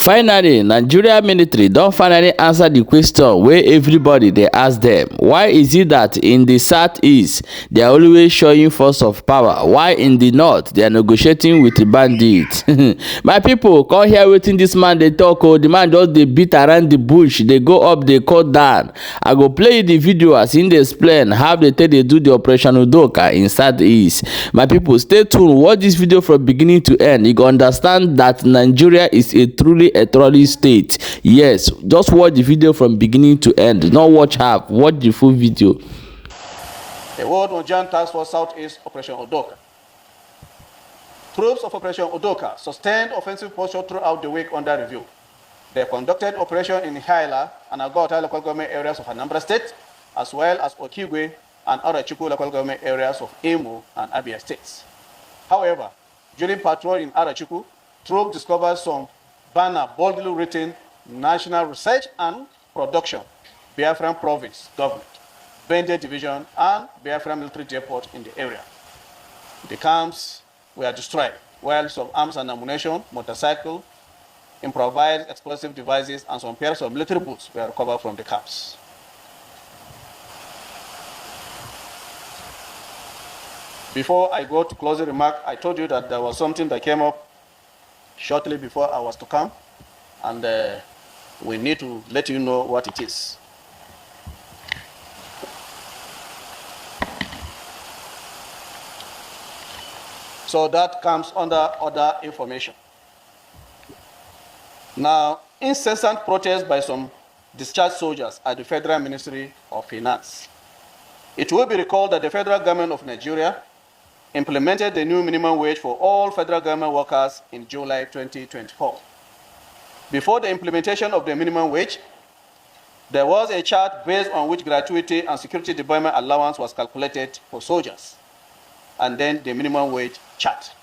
Finally, Nigeria military don finally answer the question wey everybody dey ask dem. Why is it that in the southeast they are always showing force of power, while in the north they are negotiating with the bandits? My people, come hear wetin dis man dey talk o. The man just dey beat around the bush, dey go up, dey cut down. I go play you the video as him dey explain how they take dey do the operation Udoka in southeast. My people, stay tuned, watch this video from beginning to end. You go understand that Nigeria is a truly a terrorist state. Yes, just watch the video from beginning to end. Not watch half, watch the full video. The World Nigerian Task Force Southeast Operation Udoka. Troops of Operation Udoka sustained offensive posture throughout the week under review. They conducted operation in Haila and Agota local government areas of Anambra State, as well as Okigwe and Arachuku local government areas of Imo and Abia states. However, during patrol in Arachuku, troops discovered some banner boldly written National Research and Production, Biafran Province Government, Bandits Division, and Biafran Military Depot in the area. The camps were destroyed, while some arms and ammunition, motorcycle, improvised explosive devices, and some pairs of military boots were recovered from the camps. Before I go to closing remark, I told you that there was something that came up shortly before I was to come, and we need to let you know what it is. So that comes under other information. Now, incessant protests by some discharged soldiers at the Federal Ministry of Finance. It will be recalled that the federal government of Nigeria implemented the new minimum wage for all federal government workers in July 2024. Before the implementation of the minimum wage, there was a chart based on which gratuity and security deployment allowance was calculated for soldiers, and then the minimum wage chart.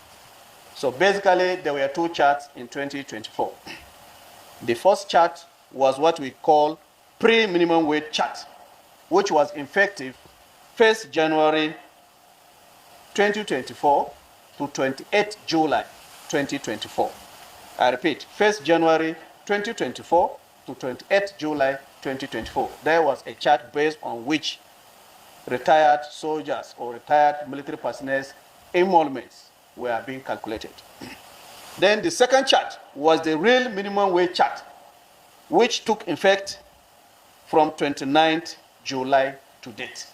So basically, there were two charts in 2024. The first chart was what we call pre-minimum wage chart, which was effective 1st January 2024 to 28 July 2024. I repeat, 1st January 2024 to 28 July 2024. There was a chart based on which retired soldiers or retired military personnel's emoluments were being calculated. Then the second chart was the real minimum wage chart, which took effect from 29th July to date.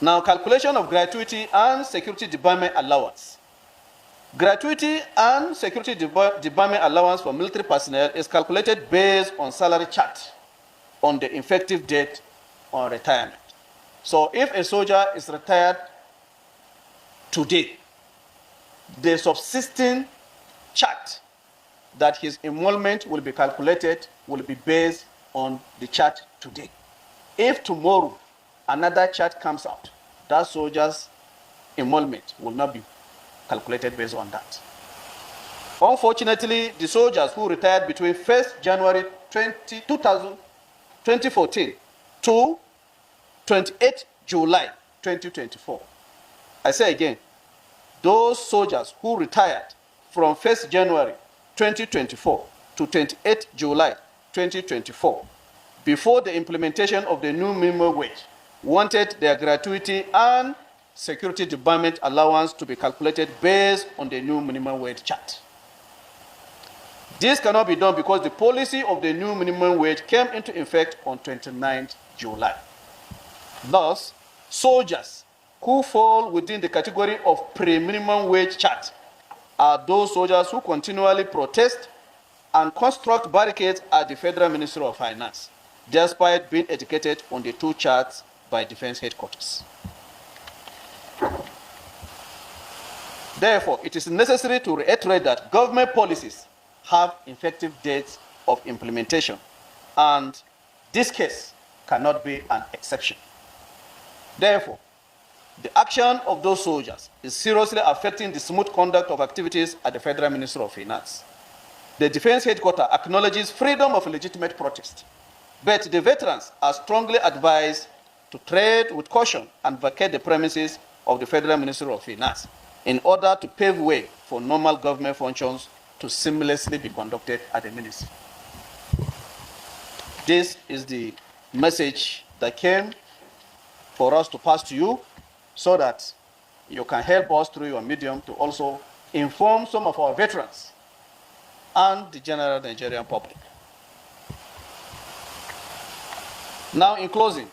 Now, calculation of gratuity and security debarment allowance. Gratuity and security debarment allowance for military personnel is calculated based on salary chart on the effective date on retirement. So if a soldier is retired today, the subsisting chart that his emolument will be calculated will be based on the chart today. If tomorrow another chart comes out, that soldier's emolument will not be calculated based on that. Unfortunately, the soldiers who retired between 1st January 2014 to 28 July 2024. I say again, those soldiers who retired from 1st January 2024 to 28 July 2024, before the implementation of the new minimum wage, wanted their gratuity and security debarment allowance to be calculated based on the new minimum wage chart. This cannot be done because the policy of the new minimum wage came into effect on 29th July. Thus, soldiers who fall within the category of pre-minimum wage chart are those soldiers who continually protest and construct barricades at the Federal Ministry of Finance, despite being educated on the two charts by Defense Headquarters. Therefore, it is necessary to reiterate that government policies have effective dates of implementation, and this case cannot be an exception. Therefore, the action of those soldiers is seriously affecting the smooth conduct of activities at the Federal Ministry of Finance. The Defense Headquarters acknowledges freedom of legitimate protest, but the veterans are strongly advised to tread with caution and vacate the premises of the Federal Ministry of Finance in order to pave way for normal government functions to seamlessly be conducted at the ministry. This is the message that came for us to pass to you so that you can help us through your medium to also inform some of our veterans and the general Nigerian public. Now, in closing,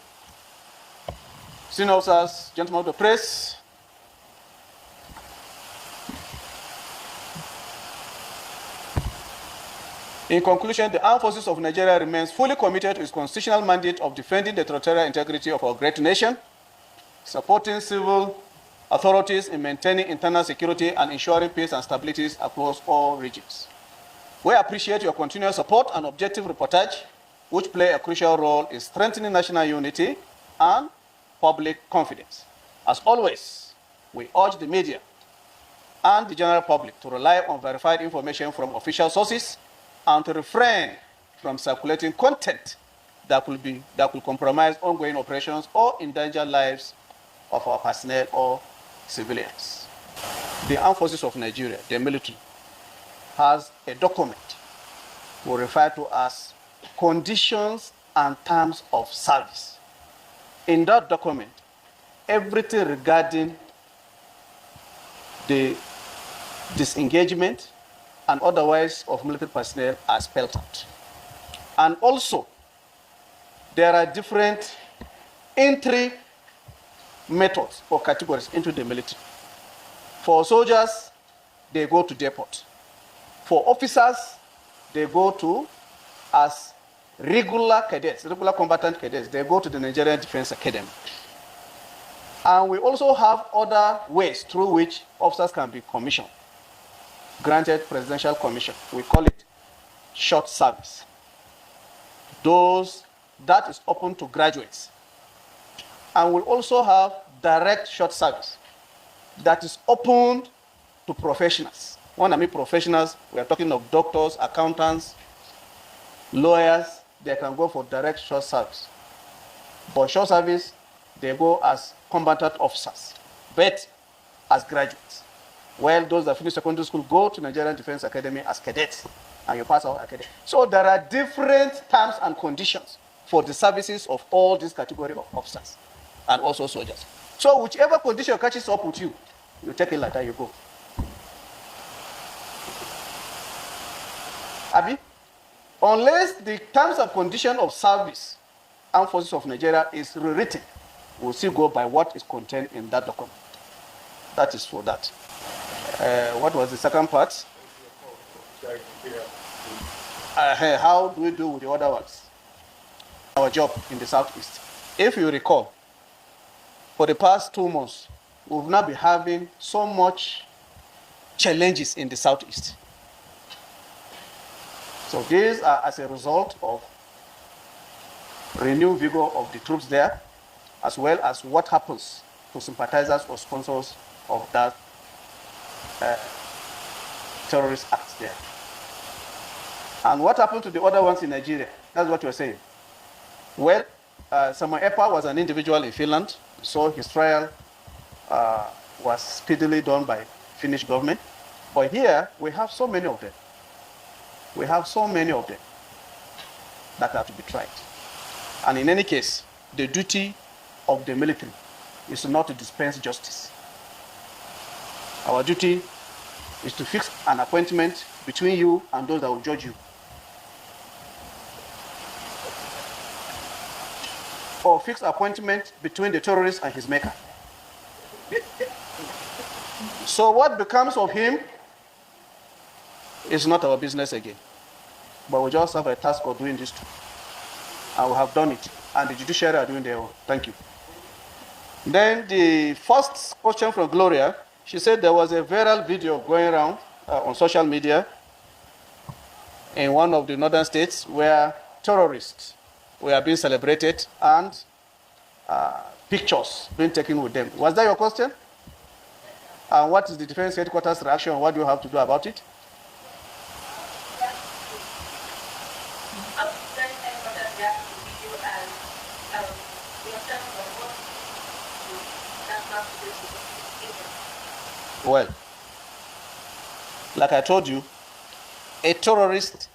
senior officers, gentlemen of the press, in conclusion, the Armed Forces of Nigeria remains fully committed to its constitutional mandate of defending the territorial integrity of our great nation, supporting civil authorities in maintaining internal security and ensuring peace and stability across all regions. We appreciate your continued support and objective reportage, which play a crucial role in strengthening national unity and public confidence. As always, we urge the media and the general public to rely on verified information from official sources and to refrain from circulating content that could compromise ongoing operations or endanger lives of our personnel or civilians. The Armed Forces of Nigeria, the military, has a document we refer to as Conditions and Terms of Service. In that document, everything regarding the disengagement and otherwise of military personnel are spelled out. And also, there are different entry methods or categories into the military. For soldiers, they go to depot. For officers, they go to as regular cadets, regular combatant cadets. They go to the Nigerian Defense Academy. And we also have other ways through which officers can be commissioned, granted presidential commission. We call it short service. That is open to graduates. And we also have direct short service that is open to professionals. When I mean professionals, we are talking of doctors, accountants, lawyers. They can go for direct short service. But short service, they go as combatant officers, but as graduates. While those that finish secondary school go to Nigerian Defense Academy as cadets, and you pass our academy. So there are different terms and conditions for the services of all these categories of officers and also soldiers. So whichever condition catches up with you, you take it like that, you go. Abi? Unless the terms and condition of service, Armed Forces of Nigeria is rewritten, we'll still go by what is contained in that document. That is for that. What was the second part? How do we do with the other ones? Our job in the Southeast. If you recall, for the past 2 months, we've not been having so much challenges in the Southeast. So these are as a result of renewed vigor of the troops there, as well as what happens to sympathizers or sponsors of that terrorist acts there. And what happened to the other ones in Nigeria? That's what you're saying. Well, Samuel Epa was an individual in Finland, so his trial was speedily done by Finnish government. But here, we have so many of them. We have so many of them that have to be tried. And in any case, the duty of the military is not to dispense justice. Our duty is to fix an appointment between you and those that will judge you. Or fix appointment between the terrorist and his maker. So what becomes of him is not our business again. But we just have a task of doing this too. And we have done it. And the judiciary are doing their own. Thank you. Then the first question from Gloria, she said there was a viral video going around on social media in one of the northern states where terrorists were being celebrated and pictures being taken with them. Was that your question? And what is the Defense Headquarters reaction? What do you have to do about it? Well, like I told you, a terrorist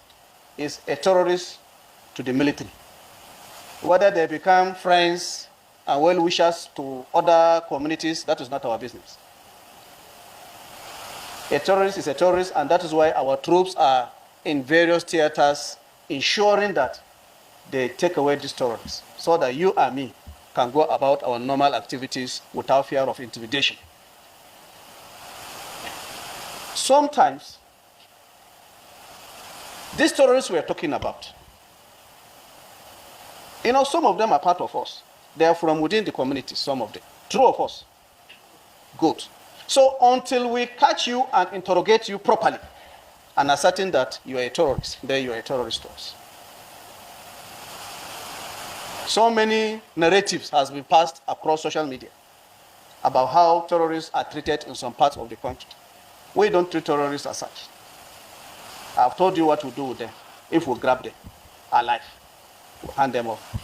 is a terrorist to the military. Whether they become friends and well-wishers to other communities, that is not our business. A terrorist is a terrorist, and that is why our troops are in various theaters ensuring that they take away these terrorists so that you and me can go about our normal activities without fear of intimidation. Sometimes, these terrorists we are talking about, some of them are part of us. They are from within the community, some of them. True of us. Good. So until we catch you and interrogate you properly and ascertain that you are a terrorist, then you are a terrorist to us. So many narratives has been passed across social media about how terrorists are treated in some parts of the country. We don't treat terrorists as such. I've told you what we do with them. If we grab them alive, we hand them off.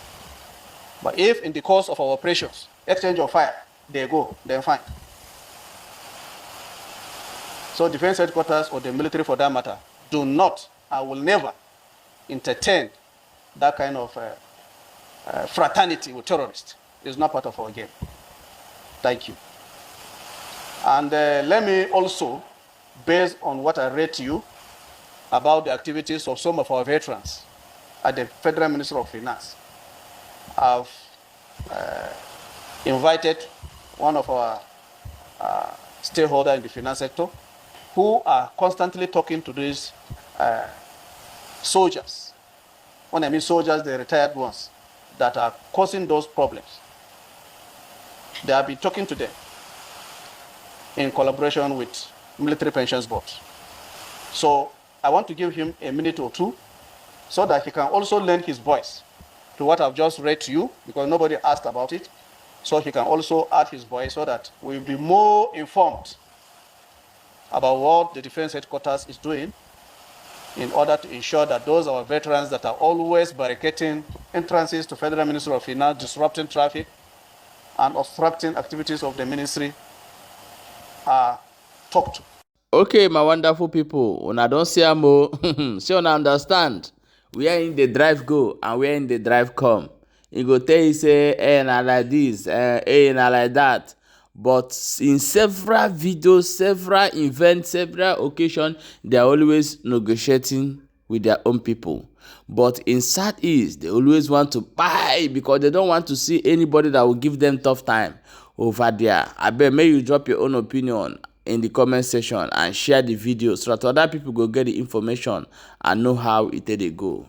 But if in the course of our operations, exchange of fire, they go, then fine. So defense headquarters or the military for that matter do not, I will never entertain that kind of fraternity with terrorists. It's not part of our game. Thank you. And let me also, based on what I read to you about the activities of some of our veterans at the Federal Ministry of Finance, I've invited one of our stakeholders in the finance sector who are constantly talking to these soldiers. When I mean soldiers, the retired ones that are causing those problems. They have been talking to them in collaboration with Military Pensions Board. So I want to give him a minute or two so that he can also lend his voice to what I've just read to you, because nobody asked about it. So he can also add his voice so that we'll be more informed about what the Defense Headquarters is doing in order to ensure that those our veterans that are always barricading entrances to Federal Ministry of Finance, disrupting traffic, and obstructing activities of the ministry are talked to. Okay, my wonderful people, una don see am o. So una understand where in the drive go and where in the drive come. E go tell you say, na like this, na like that. But in several videos, several events, several occasions, they are always negotiating with their own people. But in Southeast, they always want to buy because they don't want to see anybody that will give them tough time over there. I bet may you drop your own opinion in the comment section and share the video so that other people go get the information and know how it dey go.